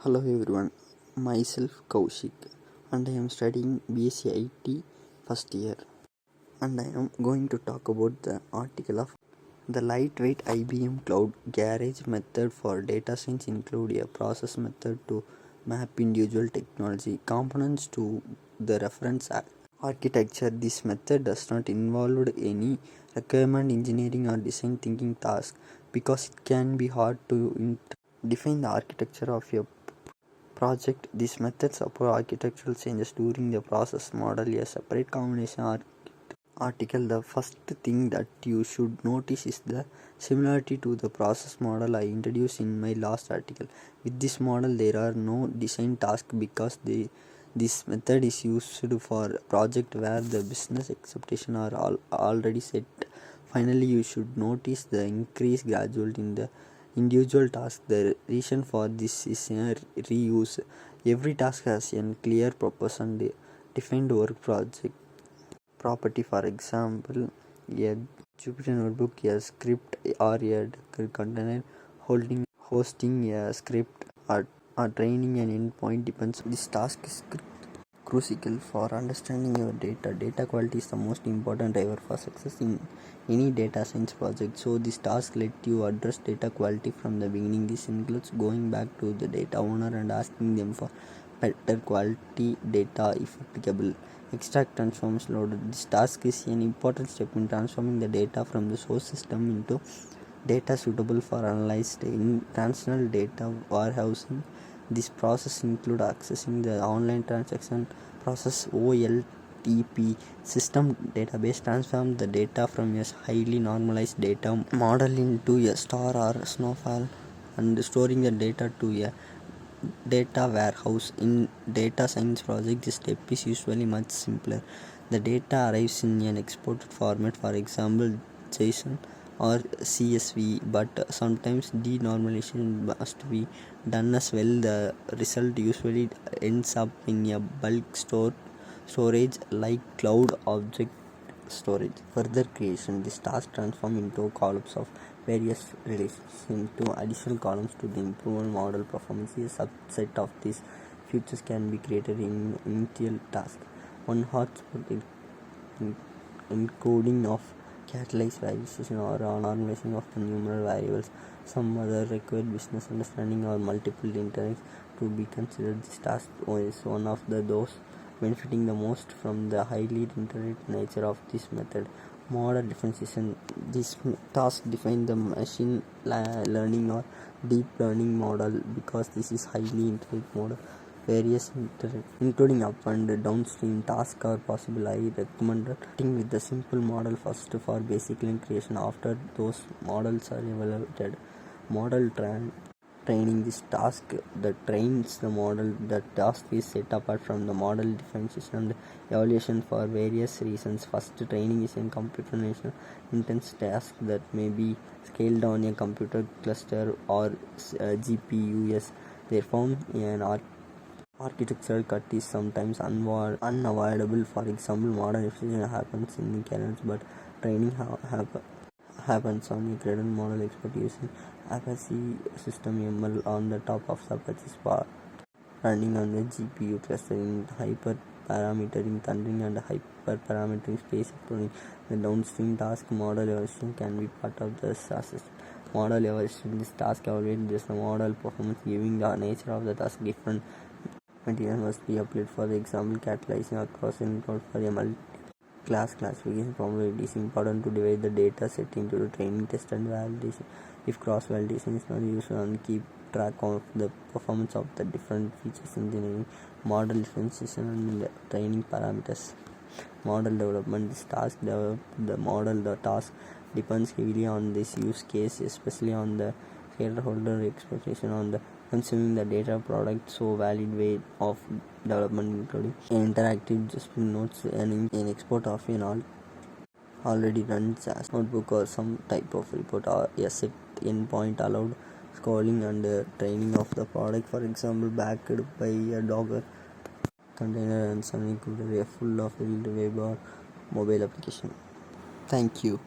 Hello everyone, myself Kaushik and I am studying BSc IT first year, and I am going to talk about the article of the lightweight IBM cloud garage method for data science include a process method to map individual technology components to the reference architecture. This method does not involve any requirement engineering or design thinking task because it can be hard to define the architecture of a project. This method supports architectural changes during the process model. A separate combination article. The first thing that you should notice is the similarity to the process model I introduced in my last article. With this model there are no design tasks because this method is used for project where the business expectations are already set. Finally, you should notice the increase gradual in the individual task. The reason for this is a reuse. Every task has a clear purpose and defined work project property. For example, a Jupyter notebook, a script, or a container hosting a script, or training an endpoint depends. This task is crucial for understanding your data. Data quality is the most important driver for success in any data science project. So this task let you address data quality from the beginning. This includes going back to the data owner and asking them for better quality data if applicable. Extract transforms loaded. This task is an important step in transforming the data from the source system into data suitable for analyzed in transactional data warehousing. This process includes accessing the online transaction process OLTP system database, transform the data from a highly normalized data model into a star or snowfall, and storing the data to a data warehouse. In data science project, this step is usually much simpler. The data arrives in an exported format, for example JSON or CSV, but sometimes denormalization must be done as well. The result usually ends up in a bulk storage like cloud object storage. Further creation, this task transform into columns of various relations into additional columns to the improve model performance. A subset of these features can be created in initial task. One hotspot encoding of catalyze validation or normalization of the numeral variables. Some other required business understanding or multiple interacts to be considered. This task is one of those benefiting the most from the highly interactive nature of this method. Model differentiation. This task defines the machine learning or deep learning model because this is highly interactive model. Various including up and downstream tasks are possible. I recommend starting with the simple model first for basic link creation. After those models are evaluated, model training. This task that trains the model. The task is set apart from the model differentiation and evaluation for various reasons. First, training is a computational intense task that may be scaled on a computer cluster or GPUs. Therefore, an architectural cut is sometimes unavoidable. For example, modern efficiency happens in the kernels, but training happens on a graded model expert using Apache system ML on the top of the Apache Spark, running on the GPU cluster in hyperparametering, thundering and hyperparametering space including the downstream task. Model evaluation can be part of the process. Model evaluation. This task evaluates the model performance giving the nature of the task. Different material must be applied. For example, catalyzing across include for a multi-class classification problem. It is important to divide the data set into the training, test and validation. If cross validation is not used, and keep track of the performance of the different features engineering. Model differentiation and training parameters. Model development. This task develop the model. The task depends heavily on this use case, especially on the shareholder expectation on the consuming the data product. So valid way of development including an interactive just notes and an export of an already runs as notebook or some type of report, or a set endpoint allowed scrolling and training of the product. For example, backed by a Docker container and some included a full of web or mobile application. Thank you.